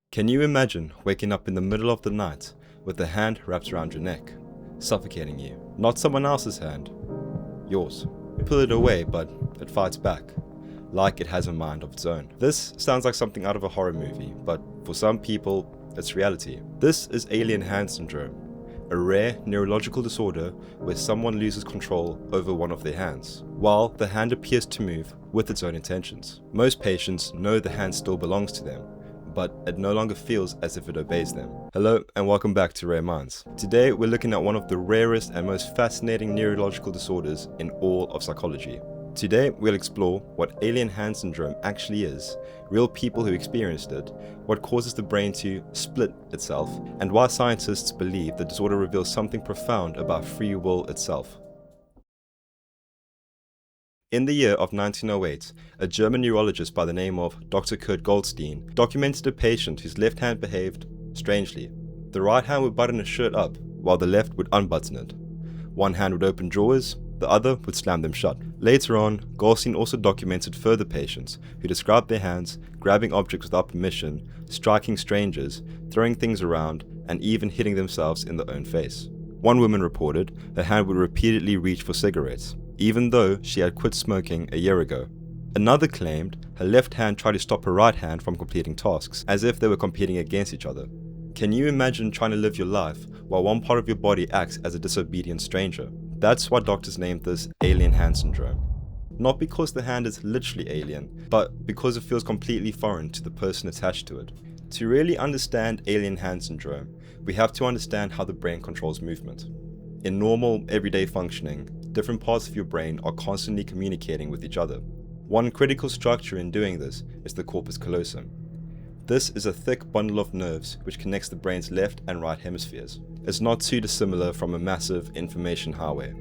Can you imagine waking up in the middle of the night with a hand wrapped around your neck, suffocating you? Not someone else's hand, yours. You pull it away, but it fights back, like it has a mind of its own. This sounds like something out of a horror movie, but for some people, it's reality. This is alien hand syndrome, a rare neurological disorder where someone loses control over one of their hands, while the hand appears to move with its own intentions. Most patients know the hand still belongs to them, but it no longer feels as if it obeys them. Hello and welcome back to Rare Minds. Today we're looking at one of the rarest and most fascinating neurological disorders in all of psychology. Today we'll explore what alien hand syndrome actually is, real people who experienced it, what causes the brain to split itself, and why scientists believe the disorder reveals something profound about free will itself. In the year of 1908, a German neurologist by the name of Dr. Kurt Goldstein documented a patient whose left hand behaved strangely. The right hand would button a shirt up, while the left would unbutton it. One hand would open drawers, the other would slam them shut. Later on, Goldstein also documented further patients who described their hands grabbing objects without permission, striking strangers, throwing things around, and even hitting themselves in their own face. One woman reported her hand would repeatedly reach for cigarettes, even though she had quit smoking a year ago. Another claimed her left hand tried to stop her right hand from completing tasks, as if they were competing against each other. Can you imagine trying to live your life while one part of your body acts as a disobedient stranger? That's why doctors named this alien hand syndrome. Not because the hand is literally alien, but because it feels completely foreign to the person attached to it. To really understand alien hand syndrome, we have to understand how the brain controls movement. In normal, everyday functioning, different parts of your brain are constantly communicating with each other. One critical structure in doing this is the corpus callosum. This is a thick bundle of nerves which connects the brain's left and right hemispheres. It's not too dissimilar from a massive information highway.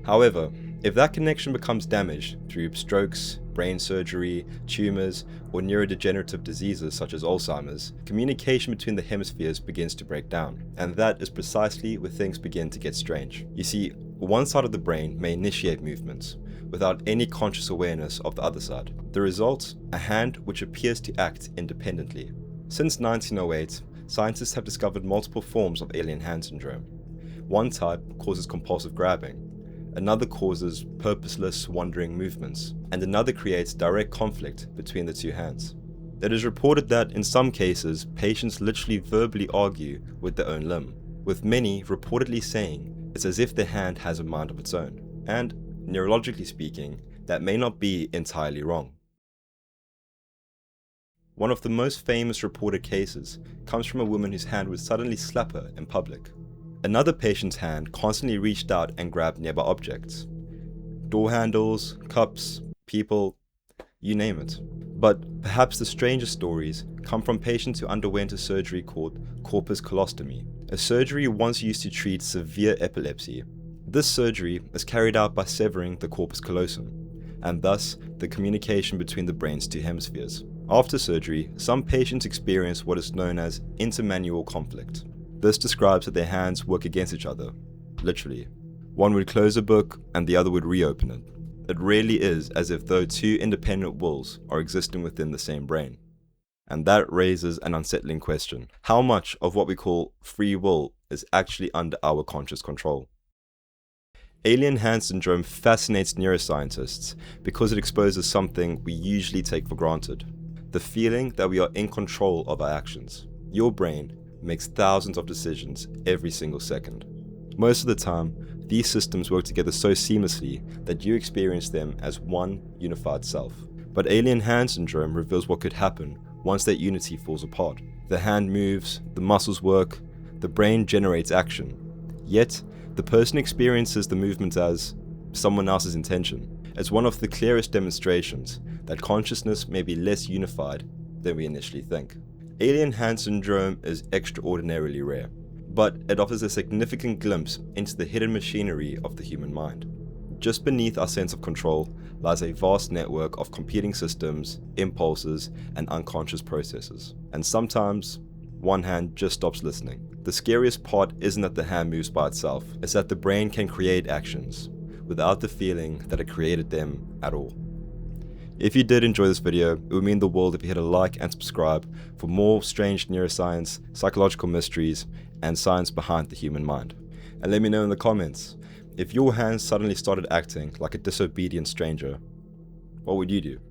However, if that connection becomes damaged through strokes, brain surgery, tumors, or neurodegenerative diseases such as Alzheimer's, communication between the hemispheres begins to break down. And that is precisely where things begin to get strange. You see, one side of the brain may initiate movements without any conscious awareness of the other side. The result? A hand which appears to act independently. Since 1908, scientists have discovered multiple forms of alien hand syndrome. One type causes compulsive grabbing, another causes purposeless wandering movements, and another creates direct conflict between the two hands. It is reported that in some cases, patients literally verbally argue with their own limb, with many reportedly saying it's as if their hand has a mind of its own. And, neurologically speaking, that may not be entirely wrong. One of the most famous reported cases comes from a woman whose hand would suddenly slap her in public. Another patient's hand constantly reached out and grabbed nearby objects. Door handles, cups, people, you name it. But perhaps the strangest stories come from patients who underwent a surgery called corpus callostomy, a surgery once used to treat severe epilepsy. This surgery is carried out by severing the corpus callosum, and thus the communication between the brain's two hemispheres. After surgery, some patients experience what is known as intermanual conflict. This describes that their hands work against each other, literally. One would close a book and the other would reopen it. It really is as if though two independent wills are existing within the same brain. And that raises an unsettling question. How much of what we call free will is actually under our conscious control? Alien hand syndrome fascinates neuroscientists because it exposes something we usually take for granted. The feeling that we are in control of our actions. Your brain makes thousands of decisions every single second. Most of the time, these systems work together so seamlessly that you experience them as one unified self. But alien hand syndrome reveals what could happen once that unity falls apart. The hand moves, the muscles work, the brain generates action. Yet, the person experiences the movement as someone else's intention. It's one of the clearest demonstrations that consciousness may be less unified than we initially think. Alien hand syndrome is extraordinarily rare, but it offers a significant glimpse into the hidden machinery of the human mind. Just beneath our sense of control lies a vast network of competing systems, impulses, and unconscious processes. And sometimes, one hand just stops listening. The scariest part isn't that the hand moves by itself, it's that the brain can create actions without the feeling that it created them at all. If you did enjoy this video, it would mean the world if you hit a like and subscribe for more strange neuroscience, psychological mysteries, and science behind the human mind. And let me know in the comments, if your hand suddenly started acting like a disobedient stranger, what would you do?